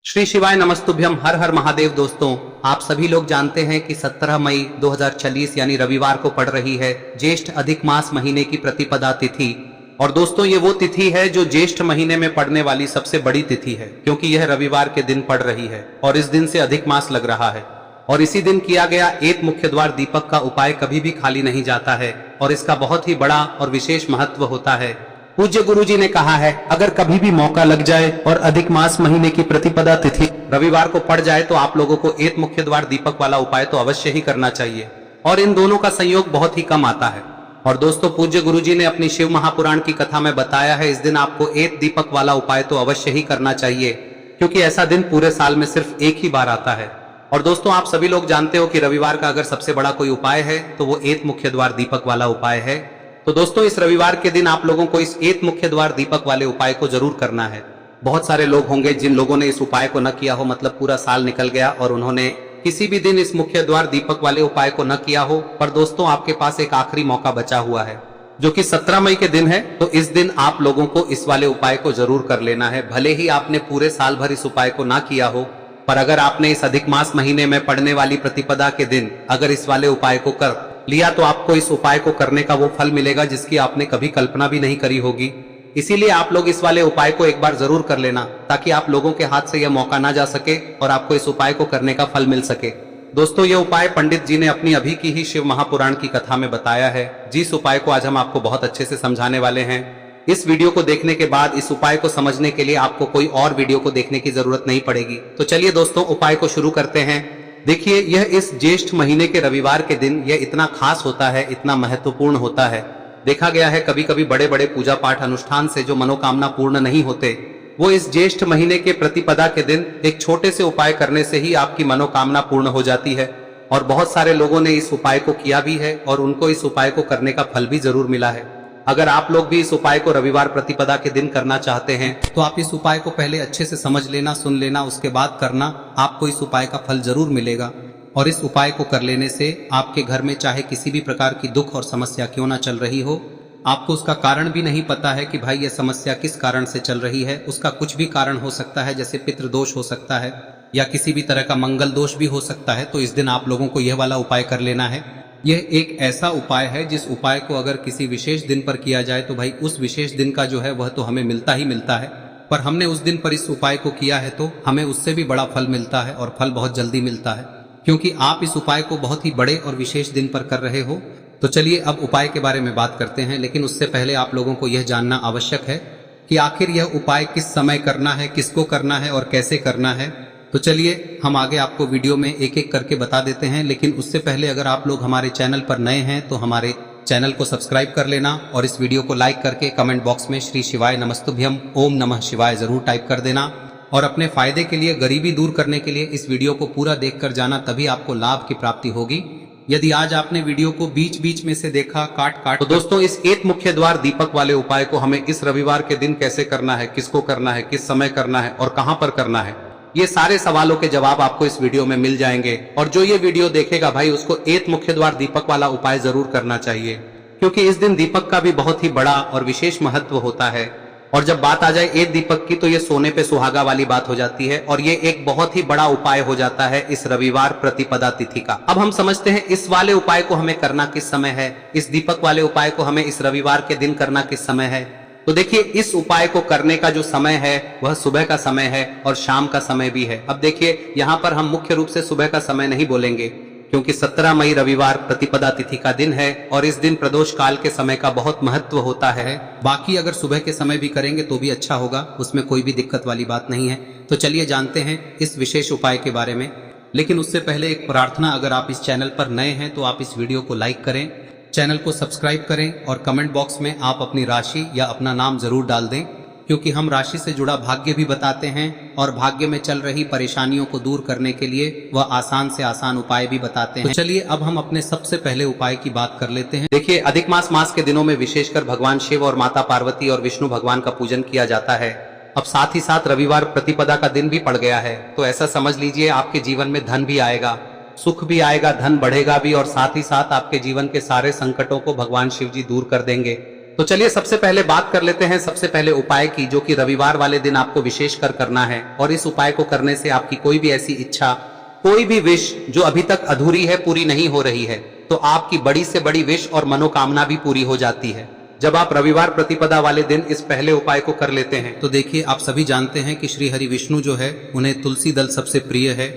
श्री शिवाय नमस्तुभ्यम। हर हर महादेव। दोस्तों, आप सभी लोग जानते हैं कि 17 मई 2040 यानी रविवार को पड़ रही है ज्येष्ठ अधिक मास महीने की प्रतिपदा तिथि। और दोस्तों, ये वो तिथि है जो ज्येष्ठ महीने में पड़ने वाली सबसे बड़ी तिथि है, क्योंकि यह रविवार के दिन पड़ रही है और इस दिन से अधिक मास लग रहा है। और इसी दिन किया गया एक मुख्य द्वार दीपक का उपाय कभी भी खाली नहीं जाता है और इसका बहुत ही बड़ा और विशेष महत्व होता है। पूज्य गुरु जी ने कहा है, अगर कभी भी मौका लग जाए और अधिक मास महीने की प्रतिपदा तिथि रविवार को पड़ जाए तो आप लोगों को एक मुख्य द्वार दीपक वाला उपाय तो अवश्य ही करना चाहिए। और इन दोनों का संयोग बहुत ही कम आता है। और दोस्तों, पूज्य गुरु जी ने अपनी शिव महापुराण की कथा में बताया है, इस दिन आपको एक दीपक वाला उपाय तो अवश्य ही करना चाहिए, क्योंकि ऐसा दिन पूरे साल में सिर्फ एक ही बार आता है। और दोस्तों, आप सभी लोग जानते हो कि रविवार का अगर सबसे बड़ा कोई उपाय है तो वो एक मुख्य द्वार दीपक वाला उपाय है। तो दोस्तों, इस रविवार के दिन आप लोगों को इस एक मुख्य द्वार दीपक वाले उपाय को जरूर करना है। बहुत सारे लोग होंगे जिन लोगों ने इस उपाय को न किया हो, मतलब पूरा साल निकल गया और उन्होंने किसी भी दिन इस मुख्य द्वार दीपक वाले उपाय को न किया हो। पर दोस्तों, आपके पास एक आखिरी मौका बचा हुआ है, जो कि 17 मई के दिन है। तो इस दिन आप लोगों को इस वाले उपाय को जरूर कर लेना है। भले ही आपने पूरे साल भर इस उपाय को ना किया हो, पर अगर आपने इस अधिक मास महीने में पड़ने वाली प्रतिपदा के दिन अगर इस वाले उपाय को कर लिया तो आपको इस उपाय को करने का वो फल मिलेगा जिसकी आपने कभी कल्पना भी नहीं करी होगी। इसीलिए आप लोग इस वाले उपाय को एक बार जरूर कर लेना, ताकि आप लोगों के हाथ से यह मौका ना जा सके और आपको इस उपाय को करने का फल मिल सके। दोस्तों, यह उपाय पंडित जी ने अपनी अभी की ही शिव महापुराण की कथा में बताया है, जिस उपाय को आज हम आपको बहुत अच्छे से समझाने वाले हैं। इस वीडियो को देखने के बाद इस उपाय को समझने के लिए आपको कोई और वीडियो को देखने की जरूरत नहीं पड़ेगी। तो चलिए दोस्तों, उपाय को शुरू करते हैं। देखिए, यह इस ज्येष्ठ महीने के रविवार के दिन यह इतना खास होता है, इतना महत्वपूर्ण होता है। देखा गया है कभी कभी बड़े बड़े पूजा पाठ अनुष्ठान से जो मनोकामना पूर्ण नहीं होते, वो इस ज्येष्ठ महीने के प्रतिपदा के दिन एक छोटे से उपाय करने से ही आपकी मनोकामना पूर्ण हो जाती है। और बहुत सारे लोगों ने इस उपाय को किया भी है और उनको इस उपाय को करने का फल भी जरूर मिला है। अगर आप लोग भी इस उपाय को रविवार प्रतिपदा के दिन करना चाहते हैं तो आप इस उपाय को पहले अच्छे से समझ लेना, सुन लेना, उसके बाद करना। आपको इस उपाय का फल जरूर मिलेगा। और इस उपाय को कर लेने से आपके घर में चाहे किसी भी प्रकार की दुख और समस्या क्यों ना चल रही हो, आपको उसका कारण भी नहीं पता है कि भाई यह समस्या किस कारण से चल रही है, उसका कुछ भी कारण हो सकता है, जैसे पितृदोष हो सकता है या किसी भी तरह का मंगल दोष भी हो सकता है। तो इस दिन आप लोगों को यह वाला उपाय कर लेना है। यह एक ऐसा उपाय है जिस उपाय को अगर किसी विशेष दिन पर किया जाए तो भाई उस विशेष दिन का जो है वह तो हमें मिलता ही मिलता है। पर हमने उस दिन पर इस उपाय को किया है तो हमें उससे भी बड़ा फल मिलता है, और फल बहुत जल्दी मिलता है, क्योंकि आप इस उपाय को बहुत ही बड़े और विशेष दिन पर कर रहे हो। तो चलिए अब उपाय के बारे में बात करते हैं, लेकिन उससे पहले आप लोगों को यह जानना आवश्यक है कि आखिर यह उपाय किस समय करना है, किसको करना है और कैसे करना है। तो चलिए हम आगे आपको वीडियो में एक एक करके बता देते हैं। लेकिन उससे पहले अगर आप लोग हमारे चैनल पर नए हैं तो हमारे चैनल को सब्सक्राइब कर लेना और इस वीडियो को लाइक करके कमेंट बॉक्स में श्री शिवाय नमस्तुभ्यम ओम नमः शिवाय जरूर टाइप कर देना। और अपने फायदे के लिए, गरीबी दूर करने के लिए इस वीडियो को पूरा देखकर जाना, तभी आपको लाभ की प्राप्ति होगी। यदि आज आपने वीडियो को बीच बीच में से देखा काट तो दोस्तों, इस एक मुख्य द्वार दीपक वाले उपाय को हमें इस रविवार के दिन कैसे करना है, किसको करना है, किस समय करना है और कहां पर करना है, ये सारे सवालों के जवाब आपको इस वीडियो में मिल जाएंगे। और जो ये वीडियो देखेगा भाई, उसको एक मुख्य द्वार दीपक वाला उपाय जरूर करना चाहिए, क्योंकि इस दिन दीपक का भी बहुत ही बड़ा और विशेष महत्व होता है। और जब बात आ जाए एक दीपक की तो ये सोने पे सुहागा वाली बात हो जाती है और ये एक बहुत ही बड़ा उपाय हो जाता है इस रविवार प्रतिपदा तिथि का। अब हम समझते हैं इस वाले उपाय को हमें करना किस समय है, इस दीपक वाले उपाय को हमें इस रविवार के दिन करना किस समय है। तो देखिए, इस उपाय को करने का जो समय है वह सुबह का समय है और शाम का समय भी है। अब देखिए, यहाँ पर हम मुख्य रूप से सुबह का समय नहीं बोलेंगे, क्योंकि 17 मई रविवार प्रतिपदा तिथि का दिन है और इस दिन प्रदोष काल के समय का बहुत महत्व होता है। बाकी अगर सुबह के समय भी करेंगे तो भी अच्छा होगा, उसमें कोई भी दिक्कत वाली बात नहीं है। तो चलिए जानते हैं इस विशेष उपाय के बारे में। लेकिन उससे पहले एक प्रार्थना, अगर आप इस चैनल पर नए हैं तो आप इस वीडियो को लाइक करें, चैनल को सब्सक्राइब करें और कमेंट बॉक्स में आप अपनी राशि या अपना नाम जरूर डाल दें, क्योंकि हम राशि से जुड़ा भाग्य भी बताते हैं और भाग्य में चल रही परेशानियों को दूर करने के लिए वह आसान से आसान उपाय भी बताते हैं। तो चलिए अब हम अपने सबसे पहले उपाय की बात कर लेते हैं। देखिए, अधिक मास के दिनों में विशेषकर भगवान शिव और माता पार्वती और विष्णु भगवान का पूजन किया जाता है। अब साथ ही साथ रविवार प्रतिपदा का दिन भी पड़ गया है, तो ऐसा समझ लीजिए आपके जीवन में धन भी आएगा, सुख भी आएगा, धन बढ़ेगा भी, और साथ ही साथ आपके जीवन के सारे संकटों को भगवान शिव जी दूर कर देंगे। तो चलिए सबसे पहले बात कर लेते हैं सबसे पहले उपाय की, जो कि रविवार वाले दिन आपको विशेष कर करना है। और इस उपाय को करने से आपकी कोई भी ऐसी इच्छा, कोई भी विश जो अभी तक अधूरी है, पूरी नहीं हो रही है, तो आपकी बड़ी से बड़ी विश और मनोकामना भी पूरी हो जाती है जब आप रविवार प्रतिपदा वाले दिन इस पहले उपाय को कर लेते हैं। तो देखिए, आप सभी जानते हैं कि श्री हरि विष्णु जो है, उन्हें तुलसी दल सबसे प्रिय है।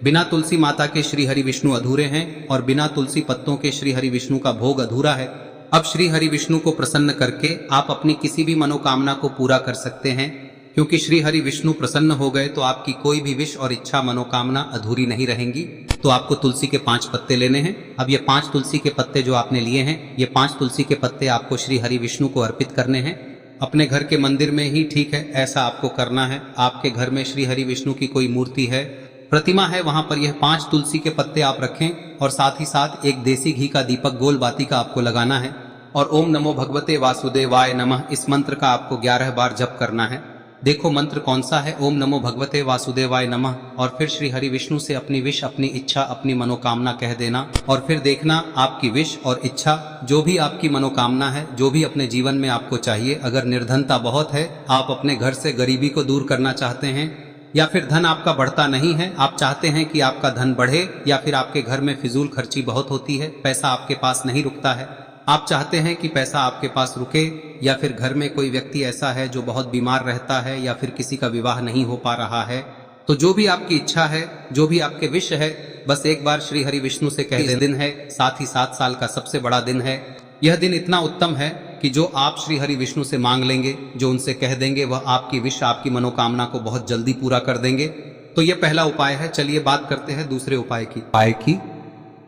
बिना तुलसी माता के श्री हरि विष्णु अधूरे हैं और बिना तुलसी पत्तों के श्री हरि विष्णु का भोग अधूरा है। अब श्री हरि विष्णु को प्रसन्न करके आप अपनी किसी भी मनोकामना को पूरा कर सकते हैं, क्योंकि श्री हरि विष्णु प्रसन्न हो गए तो आपकी कोई भी विश और इच्छा मनोकामना अधूरी नहीं रहेंगी। तो आपको तुलसी के 5 पत्ते लेने हैं। अब ये 5 तुलसी के पत्ते जो आपने लिए हैं, ये 5 तुलसी के पत्ते आपको श्री हरि विष्णु को अर्पित करने हैं। अपने घर के मंदिर में ही ठीक है, ऐसा आपको करना है। आपके घर में श्री हरि विष्णु की कोई मूर्ति है, प्रतिमा है, वहां पर यह 5 तुलसी के पत्ते आप रखें और साथ ही साथ एक देसी घी का दीपक गोल बाती का आपको लगाना है। और ओम नमो भगवते वासुदेवाय नमः इस मंत्र का आपको 11 बार जप करना है। देखो मंत्र कौन सा है, ओम नमो भगवते वासुदेवाय नमः। और फिर श्री हरि विष्णु से अपनी विश, अपनी इच्छा, अपनी मनोकामना कह देना और फिर देखना आपकी विश और इच्छा, जो भी आपकी मनोकामना है, जो भी अपने जीवन में आपको चाहिए। अगर निर्धनता बहुत है, आप अपने घर से गरीबी को दूर करना चाहते हैं, या फिर धन आपका बढ़ता नहीं है, आप चाहते हैं कि आपका धन बढ़े, या फिर आपके घर में फिजूल खर्ची बहुत होती है, पैसा आपके पास नहीं रुकता है, आप चाहते हैं कि पैसा आपके पास रुके, या फिर घर में कोई व्यक्ति ऐसा है जो बहुत बीमार रहता है, या फिर किसी का विवाह नहीं हो पा रहा है, तो जो भी आपकी इच्छा है, जो भी आपके विश है, बस एक बार श्री हरि विष्णु से कह दें। दिन है, साथ ही 7 साल का सबसे बड़ा दिन है। यह दिन इतना उत्तम है कि जो आप श्री हरि विष्णु से मांग लेंगे, जो उनसे कह देंगे, वह आपकी विश, आपकी मनोकामना को बहुत जल्दी पूरा कर देंगे। तो यह पहला उपाय है। चलिए बात करते हैं दूसरे उपाय की।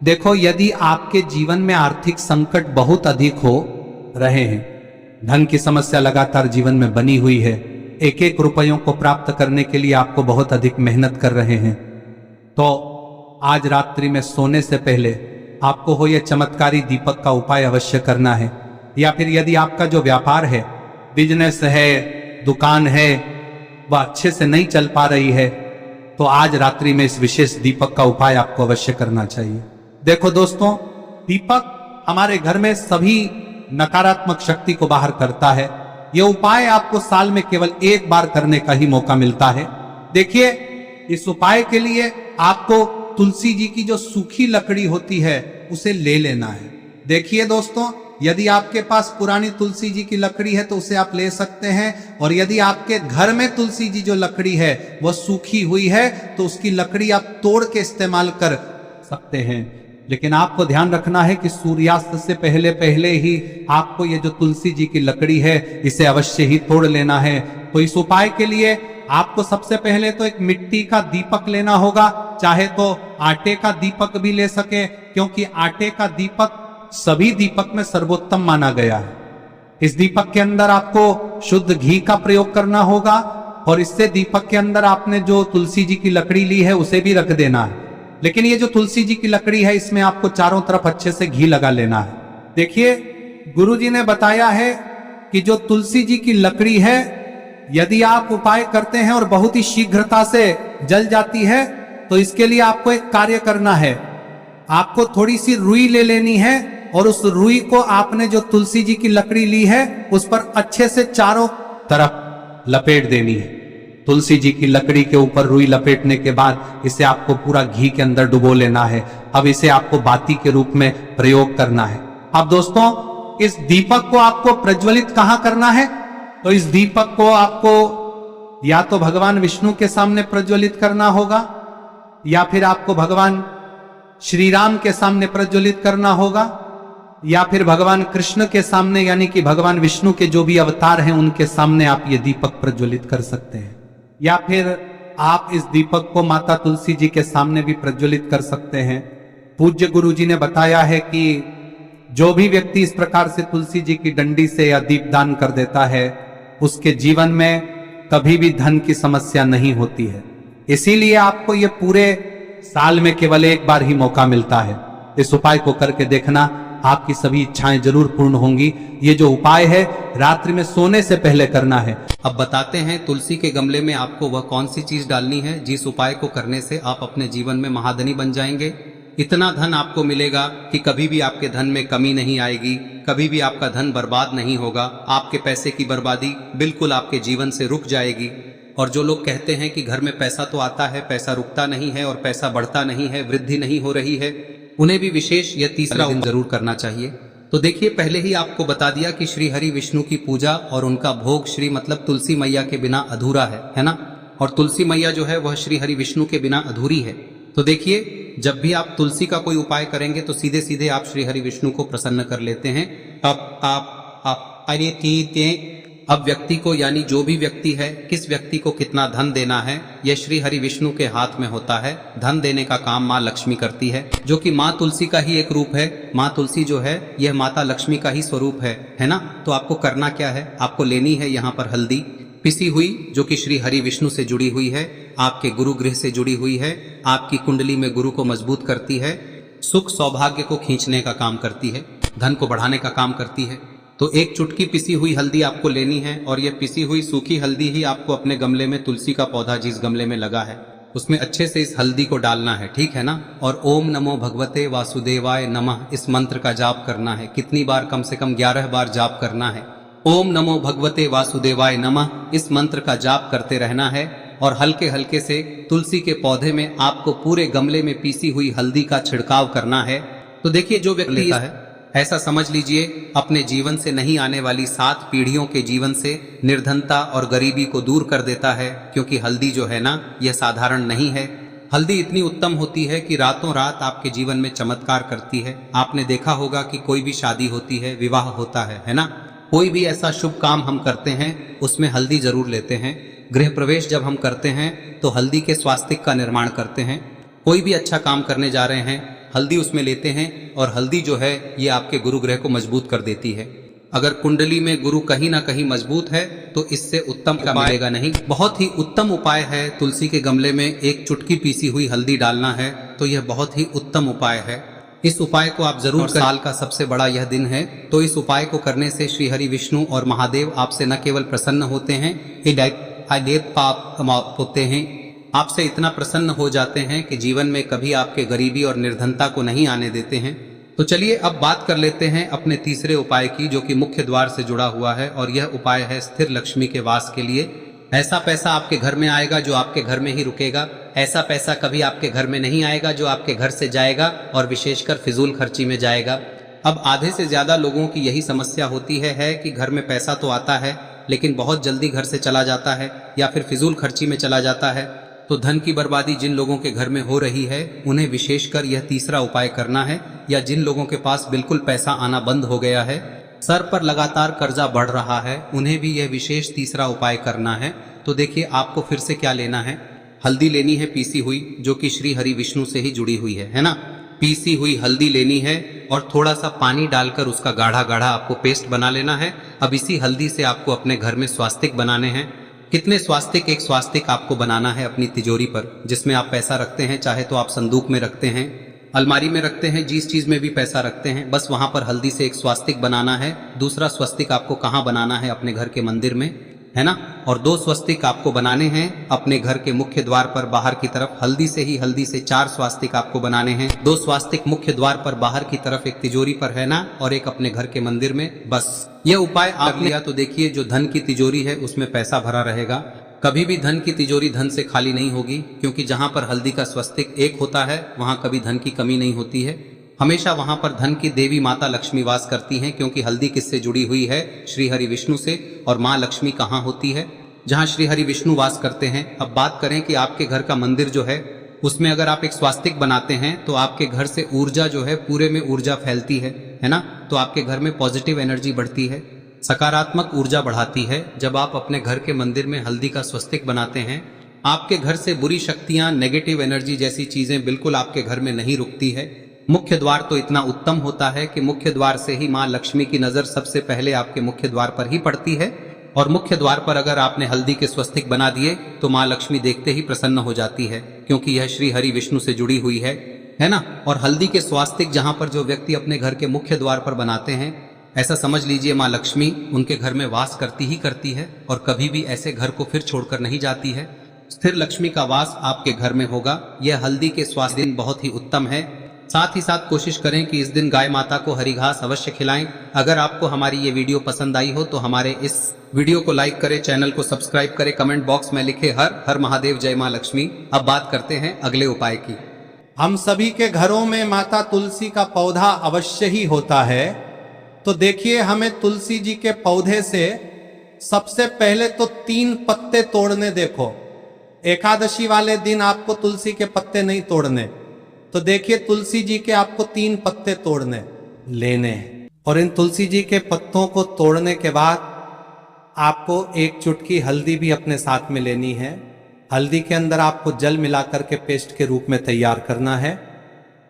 देखो, यदि आपके जीवन में आर्थिक संकट बहुत अधिक हो रहे हैं, धन की समस्या लगातार जीवन में बनी हुई है, एक एक रुपयों को प्राप्त करने के लिए आपको बहुत अधिक मेहनत कर रहे हैं, तो आज रात्रि में सोने से पहले आपको हो यह चमत्कारी दीपक का उपाय अवश्य करना है। या फिर यदि आपका जो व्यापार है, बिजनेस है, दुकान है, वह अच्छे से नहीं चल पा रही है, तो आज रात्रि में इस विशेष दीपक का उपाय आपको अवश्य करना चाहिए। देखो दोस्तों, दीपक हमारे घर में सभी नकारात्मक शक्ति को बाहर करता है। यह उपाय आपको साल में केवल 1 बार करने का ही मौका मिलता है। देखिए, इस उपाय के लिए आपको तुलसी जी की जो सूखी लकड़ी होती है उसे ले लेना है। देखिए दोस्तों, यदि आपके पास पुरानी तुलसी जी की लकड़ी है तो उसे आप ले सकते हैं, और यदि आपके घर में तुलसी जी जो लकड़ी है वह सूखी हुई है तो उसकी लकड़ी आप तोड़ के इस्तेमाल कर सकते हैं। लेकिन आपको ध्यान रखना है कि सूर्यास्त से पहले पहले ही आपको ये जो तुलसी जी की लकड़ी है इसे अवश्य ही तोड़ लेना है। तो इस उपाय के लिए आपको सबसे पहले तो एक मिट्टी का दीपक लेना होगा, चाहे तो आटे का दीपक भी ले सके, क्योंकि आटे का दीपक सभी दीपक में सर्वोत्तम माना गया है। इस दीपक के अंदर आपको शुद्ध घी का प्रयोग करना होगा, और इससे दीपक के अंदर आपने जो तुलसी जी की लकड़ी ली है उसे भी रख देना है। लेकिन ये जो तुलसी जी की लकड़ी है, इसमें आपको चारों तरफ अच्छे से घी लगा लेना है। देखिए, गुरुजी ने बताया है कि जो तुलसी जी की लकड़ी है, यदि आप उपाय करते हैं और बहुत ही शीघ्रता से जल जाती है, तो इसके लिए आपको एक कार्य करना है। आपको थोड़ी सी रुई ले लेनी है, और उस रुई को आपने जो तुलसी जी की लकड़ी ली है उस पर अच्छे से चारों तरफ लपेट देनी है। तुलसी जी की लकड़ी के ऊपर रुई लपेटने के बाद इसे आपको पूरा घी के अंदर डुबो लेना है। अब इसे आपको बाती के रूप में प्रयोग करना है। अब दोस्तों, इस दीपक को आपको प्रज्वलित कहां करना है? तो इस दीपक को आपको या तो भगवान विष्णु के सामने प्रज्वलित करना होगा, या फिर आपको भगवान श्री राम के सामने प्रज्वलित करना होगा, या फिर भगवान कृष्ण के सामने, यानी कि भगवान विष्णु के जो भी अवतार हैं उनके सामने आप ये दीपक प्रज्वलित कर सकते हैं। या फिर आप इस दीपक को माता तुलसी जी के सामने भी प्रज्वलित कर सकते हैं। पूज्य गुरु जी ने बताया है कि जो भी व्यक्ति इस प्रकार से तुलसी जी की डंडी से या दीपदान कर देता है, उसके जीवन में कभी भी धन की समस्या नहीं होती है। इसीलिए आपको ये पूरे साल में केवल 1 बार ही मौका मिलता है। इस उपाय को करके देखना, आपकी सभी इच्छाएं जरूर पूर्ण होंगी। ये जो उपाय है रात्रि में सोने से पहले करना है। अब बताते हैं तुलसी के गमले में आपको वह कौन सी चीज डालनी है जिस उपाय को करने से आप अपने जीवन में महाधनी बन जाएंगे। इतना धन आपको मिलेगा कि कभी भी आपके धन में कमी नहीं आएगी, कभी भी आपका धन बर्बाद नहीं होगा। आपके पैसे की बर्बादी बिल्कुल आपके जीवन से रुक जाएगी। और जो लोग कहते हैं कि घर में पैसा तो आता है, पैसा रुकता नहीं है और पैसा बढ़ता नहीं है, वृद्धि नहीं हो रही है, उन्हें भी विशेष यह तीसरा दिन जरूर करना चाहिए। तो देखिए, पहले ही आपको बता दिया कि श्री हरि विष्णु की पूजा और उनका भोग श्री मतलब तुलसी मैया के बिना अधूरा है ना। और तुलसी मैया जो है वह श्री हरि विष्णु के बिना अधूरी है। तो देखिए, जब भी आप तुलसी का कोई उपाय करेंगे तो सीधे सीधे आप श्री हरि विष्णु को प्रसन्न कर लेते हैं। अब व्यक्ति को, यानी जो भी व्यक्ति है, किस व्यक्ति को कितना धन देना है, यह श्री हरि विष्णु के हाथ में होता है। धन देने का काम माँ लक्ष्मी करती है, जो कि माँ तुलसी का ही एक रूप है। माँ तुलसी जो है यह माता लक्ष्मी का ही स्वरूप है ना। तो आपको करना क्या है, आपको लेनी है यहाँ पर हल्दी पिसी हुई, जो कि श्री हरि विष्णु से जुड़ी हुई है, आपके गुरु गृह से जुड़ी हुई है, आपकी कुंडली में गुरु को मजबूत करती है, सुख सौभाग्य को खींचने का काम करती है, धन को बढ़ाने का काम करती है। तो एक चुटकी पिसी हुई हल्दी आपको लेनी है और यह पिसी हुई सूखी हल्दी ही आपको अपने गमले में, तुलसी का पौधा जिस गमले में लगा है उसमें अच्छे से इस हल्दी को डालना है, ठीक है ना। और ओम नमो भगवते वासुदेवाय नमः इस मंत्र का जाप करना है। कितनी बार? कम से कम 11 बार जाप करना है। ओम नमो भगवते वासुदेवाय नमः इस मंत्र का जाप करते रहना है और हल्के हल्के से तुलसी के पौधे में आपको पूरे गमले में पीसी हुई हल्दी का छिड़काव करना है। तो देखिए, जो व्यक्ति लेता है, ऐसा समझ लीजिए अपने जीवन से नहीं आने वाली 7 पीढ़ियों के जीवन से निर्धनता और गरीबी को दूर कर देता है। क्योंकि हल्दी जो है ना, यह साधारण नहीं है। हल्दी इतनी उत्तम होती है कि रातों रात आपके जीवन में चमत्कार करती है। आपने देखा होगा कि कोई भी शादी होती है, विवाह होता है ना, कोई भी ऐसा शुभ काम हम करते हैं उसमें हल्दी जरूर लेते हैं। गृह प्रवेश जब हम करते हैं तो हल्दी के स्वास्तिक का निर्माण करते हैं। कोई भी अच्छा काम करने जा रहे हैं, हल्दी उसमें लेते हैं और हल्दी जो है ये आपके गुरु ग्रह को मजबूत कर देती है। अगर कुंडली में गुरु कहीं ना कहीं मजबूत है तो इससे उत्तम का मिलेगा नहीं। बहुत ही उत्तम उपाय है, तुलसी के गमले में एक चुटकी पीसी हुई हल्दी डालना है। तो यह बहुत ही उत्तम उपाय है। इस उपाय को आप जरूर, साल का सबसे बड़ा यह दिन है, तो इस उपाय को करने से श्री हरि विष्णु और महादेव आपसे न केवल प्रसन्न होते हैं, पाप होते हैं, आपसे इतना प्रसन्न हो जाते हैं कि जीवन में कभी आपके गरीबी और निर्धनता को नहीं आने देते हैं। तो चलिए अब बात कर लेते हैं अपने तीसरे उपाय की, जो कि मुख्य द्वार से जुड़ा हुआ है। और यह उपाय है स्थिर लक्ष्मी के वास के लिए। ऐसा पैसा आपके घर में आएगा जो आपके घर में ही रुकेगा। ऐसा पैसा कभी आपके घर में नहीं आएगा जो आपके घर से जाएगा और विशेषकर फिजूल खर्ची में जाएगा। अब आधे से ज्यादा लोगों की यही समस्या होती है कि घर में पैसा तो आता है लेकिन बहुत जल्दी घर से चला जाता है या फिर फिजूल खर्ची में चला जाता है। तो धन की बर्बादी जिन लोगों के घर में हो रही है उन्हें विशेषकर यह तीसरा उपाय करना है। या जिन लोगों के पास बिल्कुल पैसा आना बंद हो गया है, सर पर लगातार कर्जा बढ़ रहा है, उन्हें भी यह विशेष तीसरा उपाय करना है। तो देखिए, आपको फिर से क्या लेना है, हल्दी लेनी है पीसी हुई, जो कि श्री हरि विष्णु से ही जुड़ी हुई है ना। पीसी हुई हल्दी लेनी है और थोड़ा सा पानी डालकर उसका गाढ़ा गाढ़ा आपको पेस्ट बना लेना है। अब इसी हल्दी से आपको अपने घर में स्वास्तिक बनाने हैं। कितने स्वास्तिक? एक स्वास्तिक आपको बनाना है अपनी तिजोरी पर, जिसमें आप पैसा रखते हैं। चाहे तो आप संदूक में रखते हैं, अलमारी में रखते हैं, जिस चीज में भी पैसा रखते हैं, बस वहां पर हल्दी से एक स्वास्तिक बनाना है। दूसरा स्वस्तिक आपको कहाँ बनाना है? अपने घर के मंदिर में, है ना। और 2 स्वस्तिक आपको बनाने हैं अपने घर के मुख्य द्वार पर बाहर की तरफ। हल्दी से 4 स्वास्तिक आपको बनाने हैं। 2 स्वास्तिक मुख्य द्वार पर बाहर की तरफ, एक तिजोरी पर, है ना, और एक अपने घर के मंदिर में। बस यह उपाय आप लिया तो देखिए, जो धन की तिजोरी है उसमें पैसा भरा रहेगा। कभी भी धन की तिजोरी धन से खाली नहीं होगी, क्योंकि जहां पर हल्दी का स्वस्तिक एक होता है वहां कभी धन की कमी नहीं होती है। हमेशा वहां पर धन की देवी माता लक्ष्मी वास करती हैं, क्योंकि हल्दी किससे जुड़ी हुई है? श्री हरि विष्णु से। और माँ लक्ष्मी कहाँ होती है? जहाँ श्री हरि विष्णु वास करते हैं। अब बात करें कि आपके घर का मंदिर जो है उसमें अगर आप एक स्वास्तिक बनाते हैं तो आपके घर से ऊर्जा जो है, पूरे में ऊर्जा फैलती है ना। तो आपके घर में पॉजिटिव एनर्जी बढ़ती है, सकारात्मक ऊर्जा बढ़ाती है। जब आप अपने घर के मंदिर में हल्दी का स्वस्तिक बनाते हैं, आपके घर से बुरी शक्तियां, नेगेटिव एनर्जी जैसी चीजें बिल्कुल आपके घर में नहीं रुकती है। मुख्य द्वार तो इतना उत्तम होता है कि मुख्य द्वार से ही माँ लक्ष्मी की नजर सबसे पहले आपके मुख्य द्वार पर ही पड़ती है। और मुख्य द्वार पर अगर आपने हल्दी के स्वस्तिक बना दिए तो माँ लक्ष्मी देखते ही प्रसन्न हो जाती है, क्योंकि यह श्री हरि विष्णु से जुड़ी हुई है ना। और हल्दी के स्वास्तिक जहां पर जो व्यक्ति अपने घर के मुख्य द्वार पर बनाते हैं, ऐसा समझ लीजिए माँ लक्ष्मी उनके घर में वास करती ही करती है और कभी भी ऐसे घर को फिर छोड़कर नहीं जाती है। स्थिर लक्ष्मी का वास आपके घर में होगा। यह हल्दी के स्वास्तिक बहुत ही उत्तम है। साथ ही साथ कोशिश करें कि इस दिन गाय माता को हरी घास अवश्य खिलाएं। अगर आपको हमारी ये वीडियो पसंद आई हो तो हमारे इस वीडियो को लाइक करें, चैनल को सब्सक्राइब करें, कमेंट बॉक्स में लिखे हर हर महादेव, जय मां लक्ष्मी। अब बात करते हैं अगले उपाय की। हम सभी के घरों में माता तुलसी का पौधा अवश्य ही होता है। तो देखिए, हमें तुलसी जी के पौधे से सबसे पहले तो 3 पत्ते तोड़ने। देखो, एकादशी वाले दिन आपको तुलसी के पत्ते नहीं तोड़ने। तो देखिए, तुलसी जी के आपको 3 पत्ते तोड़ने लेने हैं। और इन तुलसी जी के पत्तों को तोड़ने के बाद आपको 1 चुटकी हल्दी भी अपने साथ में लेनी है। हल्दी के अंदर आपको जल मिलाकर के पेस्ट के रूप में तैयार करना है।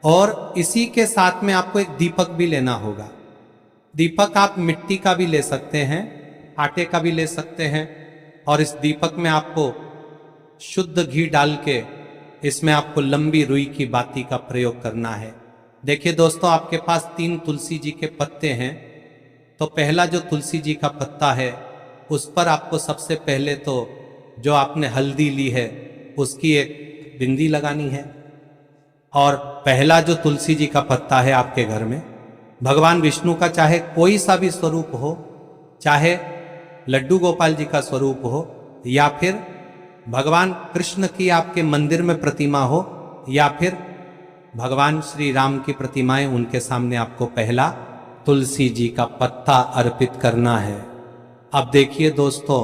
और इसी के साथ में आपको एक दीपक भी लेना होगा। दीपक आप मिट्टी का भी ले सकते हैं, आटे का भी ले सकते हैं। और इस दीपक में आपको शुद्ध घी डाल के इसमें आपको लंबी रुई की बाती का प्रयोग करना है। देखिए दोस्तों, आपके पास 3 तुलसी जी के पत्ते हैं। तो पहला जो तुलसी जी का पत्ता है उस पर आपको सबसे पहले तो जो आपने हल्दी ली है उसकी एक बिंदी लगानी है। और पहला जो तुलसी जी का पत्ता है आपके घर में, भगवान विष्णु का चाहे कोई सा भी स्वरूप हो, चाहे लड्डू गोपाल जी का स्वरूप हो, या फिर भगवान कृष्ण की आपके मंदिर में प्रतिमा हो, या फिर भगवान श्री राम की प्रतिमाएं, उनके सामने आपको पहला तुलसी जी का पत्ता अर्पित करना है। अब देखिए दोस्तों,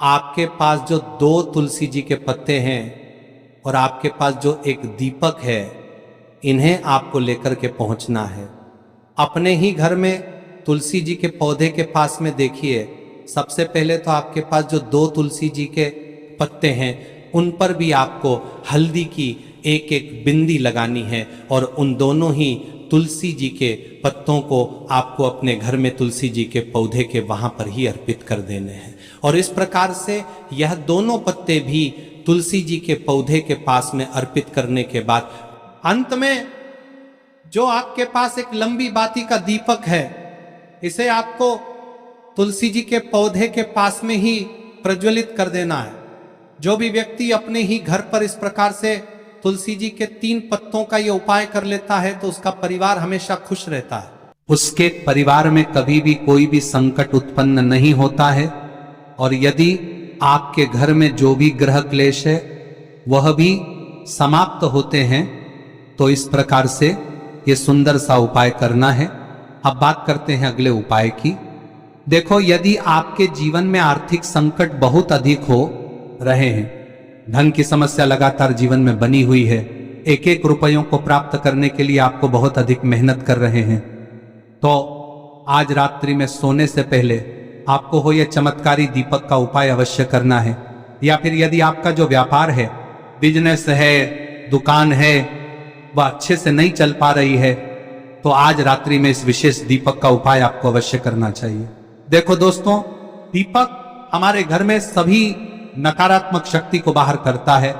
आपके पास जो 2 तुलसी जी के पत्ते हैं और आपके पास जो एक दीपक है, इन्हें आपको लेकर के पहुंचना है। अपने ही घर में तुलसी जी के पौधे के पास में देखिए, सबसे पहले तो आपके पास जो 2 तुलसी जी के पत्ते हैं उन पर भी आपको हल्दी की एक एक बिंदी लगानी है। और उन दोनों ही तुलसी जी के पत्तों को आपको अपने घर में तुलसी जी के पौधे के वहां पर ही अर्पित कर देने हैं। और इस प्रकार से यह दोनों पत्ते भी तुलसी जी के पौधे के पास में अर्पित करने के बाद अंत में जो आपके पास एक लंबी बाती का दीपक है, इसे आपको तुलसी जी के पौधे के पास में ही प्रज्वलित कर देना है। जो भी व्यक्ति अपने ही घर पर इस प्रकार से तुलसी जी के 3 पत्तों का ये उपाय कर लेता है तो उसका परिवार हमेशा खुश रहता है। उसके परिवार में कभी भी कोई भी संकट उत्पन्न नहीं होता है। और यदि आपके घर में जो भी ग्रह क्लेश है वह भी समाप्त होते हैं। तो इस प्रकार से ये सुंदर सा उपाय करना है। अब बात करते हैं अगले उपाय की। देखो, यदि आपके जीवन में आर्थिक संकट बहुत अधिक हो रहे हैं, धन की समस्या लगातार जीवन में बनी हुई है, एक एक रुपयों को प्राप्त करने के लिए आपको बहुत अधिक मेहनत कर रहे हैं, तो आज रात्रि में सोने से पहले आपको हो यह चमत्कारी दीपक का उपाय अवश्य करना है। या फिर यदि आपका जो व्यापार है, बिजनेस है, दुकान है, वह अच्छे से नहीं चल पा रही है, तो आज रात्रि में इस विशेष दीपक का उपाय आपको अवश्य करना चाहिए। देखो दोस्तों, दीपक हमारे घर में सभी नकारात्मक शक्ति को बाहर करता है।